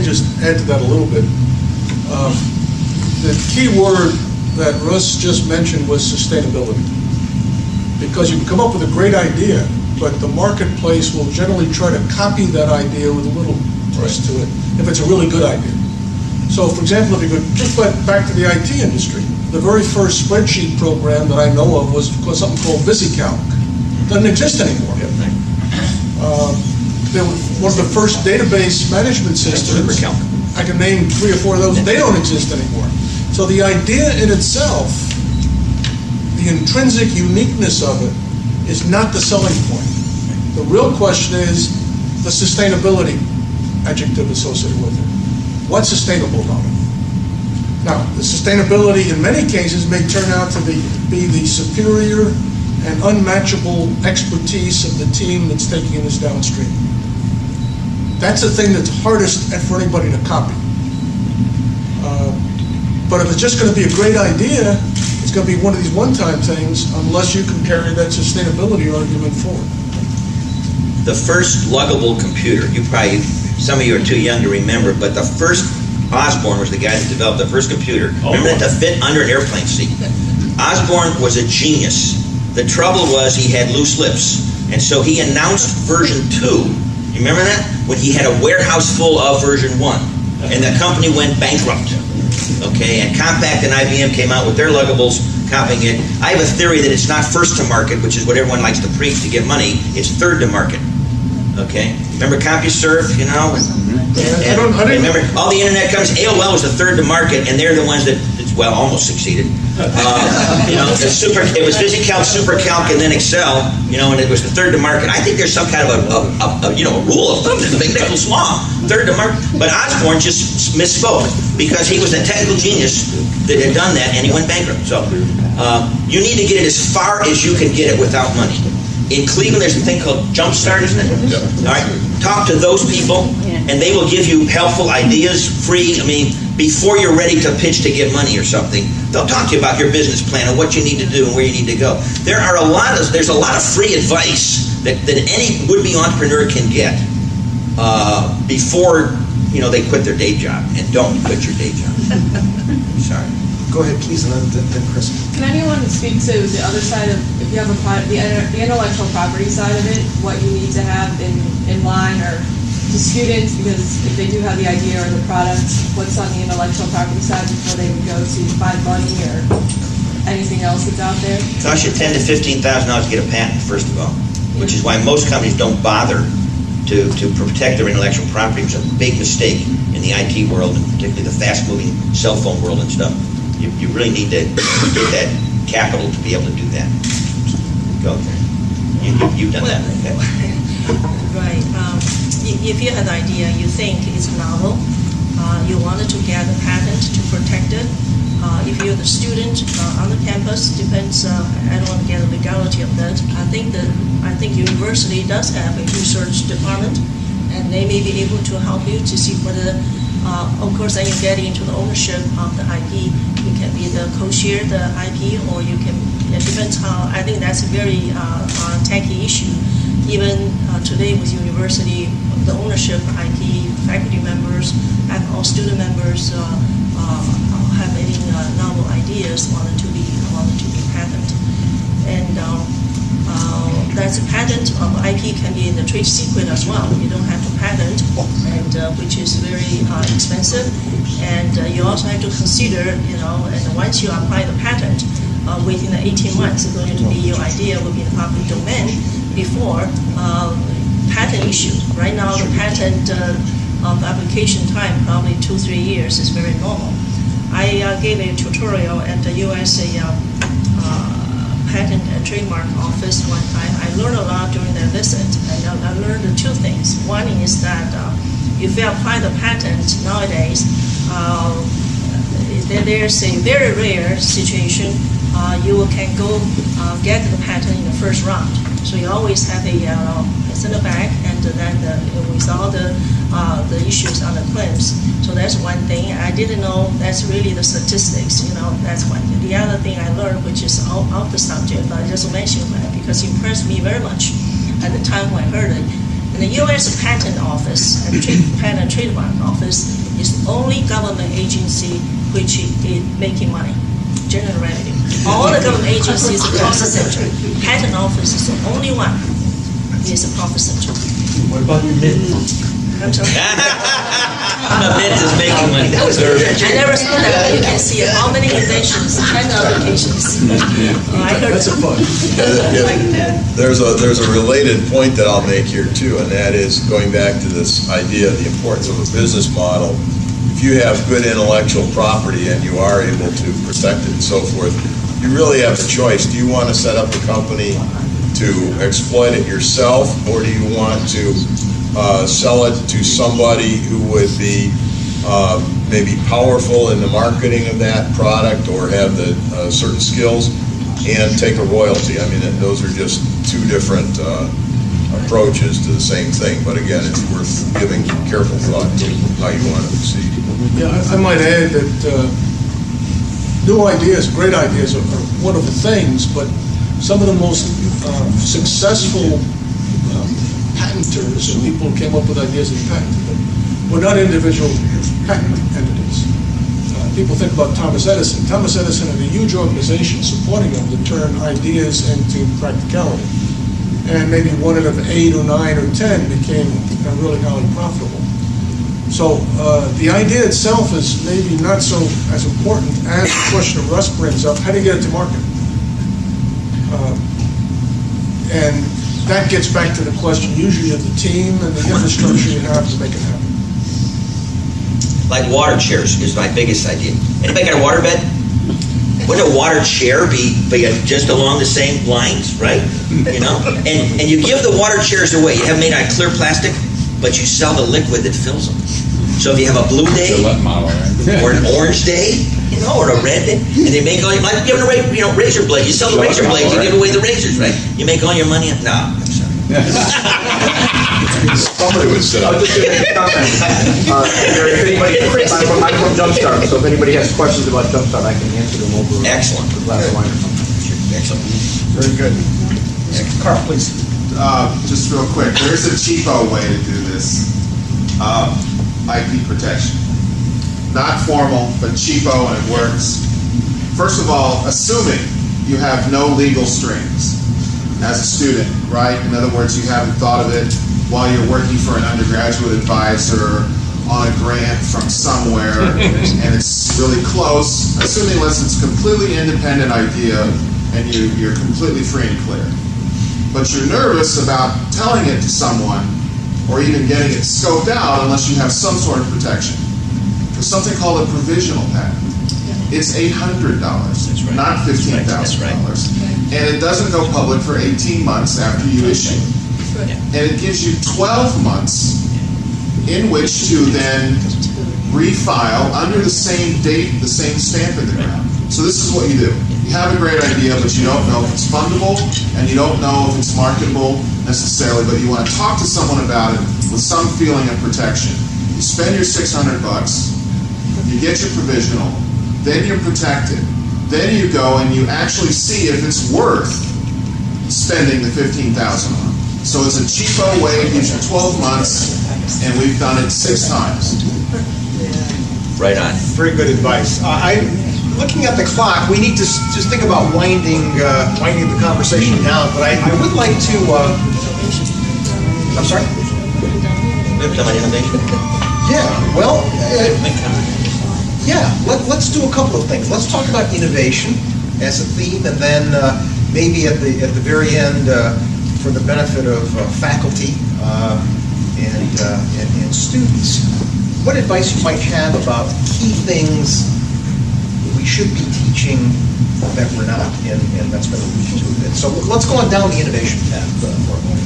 just add to that a little bit. The key word that Russ just mentioned was sustainability. Because you can come up with a great idea, but the marketplace will generally try to copy that idea with a little twist to it, if it's a really good idea. So, for example, if you could just back to the IT industry, the very first spreadsheet program that I know of was something called VisiCalc. Doesn't exist anymore. One of the first database management systems, I can name 3 or 4 of those, they don't exist anymore. So the idea in itself, the intrinsic uniqueness of it, is not the selling point. The real question is the sustainability adjective associated with it. What's sustainable about it? Now, the sustainability in many cases may turn out to be the superior and unmatchable expertise of the team that's taking this downstream. That's the thing that's hardest for anybody to copy. But if it's just going to be a great idea, it's going to be one of these one-time things unless you can carry that sustainability argument forward. The first luggable computer, some of you are too young to remember, but the first Osborne was the guy that developed the first computer. Remember that to fit under an airplane seat? Osborne was a genius. The trouble was he had loose lips, and so he announced version 2. You remember that? When he had a warehouse full of version 1, and the company went bankrupt. Okay, and Compaq and IBM came out with their luggables, copying it. I have a theory that it's not first to market, which is what everyone likes to preach to get money. It's third to market. Okay, remember CompuServe, you know? And remember, all the internet companies, AOL was the third to market, and they're the ones that, well, almost succeeded. You know, it was VisiCalc, SuperCalc, and then Excel, you know, and it was the third to market. I think there's some kind of a rule of thumb, the Big Nichols Law, third to market. But Osborne just misspoke because he was a technical genius that had done that, and he went bankrupt. So you need to get it as far as you can get it without money. In Cleveland, there's a thing called Jumpstart, isn't it? All right. Talk to those people, and they will give you helpful ideas, free. I mean, before you're ready to pitch to get money or something, they'll talk to you about your business plan and what you need to do and where you need to go. There's a lot of free advice that any would-be entrepreneur can get before they quit their day job. And don't quit your day job. Sorry. Go ahead, please, and then Chris. Can anyone speak to the other side of, if you have the intellectual property side of it, what you need to have in line, or to students, because if they do have the idea or the product, what's on the intellectual property side before they would go to find money or anything else that's out there? It costs you $10,000 to $15,000 to get a patent, first of all, which is why most companies don't bother to protect their intellectual property. It's a big mistake in the IT world, and particularly the fast-moving cell phone world and stuff. You really need to get that capital to be able to do that. Go. You've done that. Okay. Right. If you have an idea, you think it's novel, you wanted to get a patent to protect it. If you're the student on the campus, depends. I don't want to get the legality of that. I think university does have a research department, and they may be able to help you to see whether. Of course, then you get into the ownership of the IP. You can be the co-share the IP, or you can. It depends how. I think that's a very tacky issue. Even today with university, the ownership of IP, faculty members, and all student members have any novel ideas wanted to be patented, and that's a patent of IP can be in the trade secret as well. You don't have to patent, and which is very expensive. And you also have to consider, and once you apply the patent, within the 18 months, it's going to be your idea will be in the public domain before patent issue. Right now, the patent of application time, probably 2-3 years, is very normal. I gave a tutorial at the USA Patent and Trademark Office one time. I learned a lot during that visit, and I learned 2 things. One is that if you apply the patent nowadays, there's a very rare situation you can go get the patent in the first round. So you always have it's in the back, and then with all the issues on the claims. So that's one thing. I didn't know that's really the statistics. That's one thing. The other thing I learned, which is off the subject, but I just mentioned that because it impressed me very much at the time when I heard it. And the U.S. Patent Office and Patent and Trademark Office is the only government agency which is making money, general revenue. All the government agencies are profit center. Patent Office is the only one is a profit center. What about your Mint? I'm sorry. The Mint is making money. I never saw that. You can see how many inventions, 10 applications. I heard That's a fun. There's a related point that I'll make here too, and that is going back to this idea of the importance of a business model. If you have good intellectual property and you are able to protect it and so forth, you really have a choice. Do you want to set up a company to exploit it yourself, or do you want to sell it to somebody who would be maybe powerful in the marketing of that product or have the certain skills and take a royalty? I mean, those are just two different approaches to the same thing, but again, it's worth giving careful thought to how you want to proceed. Yeah, I might add that new ideas, great ideas are wonderful things, but some of the most successful patenters and people who came up with ideas and patented them were not individual patent entities. People think about Thomas Edison. Thomas Edison had a huge organization supporting him to turn ideas into practicality. And maybe one out of 8 or 9 or 10 became really highly profitable. So the idea itself is maybe not so as important as the question Russ brings up, how do you get it to market? And that gets back to the question usually of the team and the infrastructure you have to make it happen. Like water chairs is my biggest idea. Anybody got a water bed? Wouldn't a water chair be just along the same lines, right? You know? And you give the water chairs away. You have them made out of clear plastic, but you sell the liquid that fills them. So if you have a blue day, or an orange day, you know, or a red day, and they make all your money, giving away, you know, razor blades. You sell the razor blades, you give away the razors, right? You make all your money. No, I'm sorry. Somebody would sit I'll up. just give a comment. If anybody, I'm from Jumpstart, so if anybody has questions about Jumpstart, I can answer them over. Excellent. The glass of wine or something. Excellent. Very good. Carl, please. Just real quick, there's a cheapo way to do this. IP protection. Not formal, but cheapo, and it works. First of all, assuming you have no legal strings as a student, right? In other words, you haven't thought of it while you're working for an undergraduate advisor on a grant from somewhere, and it's really close. Assuming unless it's a completely independent idea and you're completely free and clear. But you're nervous about telling it to someone or even getting it scoped out unless you have some sort of protection. There's something called a provisional patent. It's $800, right. not $15,000. That's right. And it doesn't go public for 18 months after you issue. And it gives you 12 months in which to then refile under the same date, the same stamp in the ground. So this is what you do. You have a great idea, but you don't know if it's fundable, and you don't know if it's marketable necessarily, but you want to talk to someone about it with some feeling of protection. You spend your $600, you get your provisional, then you're protected. Then you go and you actually see if it's worth spending the $15,000 on. So it's a cheapo way, it gives you 12 months, and we've done it 6 times. Right on. Very good advice. Looking at the clock, we need to just think about winding the conversation down, but I would like to, I'm sorry? We have done innovation. Yeah, well, yeah, let's do a couple of things. Let's talk about innovation as a theme, and then maybe at the very end, for the benefit of faculty and students, what advice you might have about key things we should be teaching that we're not, and that's been alluded to a bit. So let's go on down the innovation path for a moment.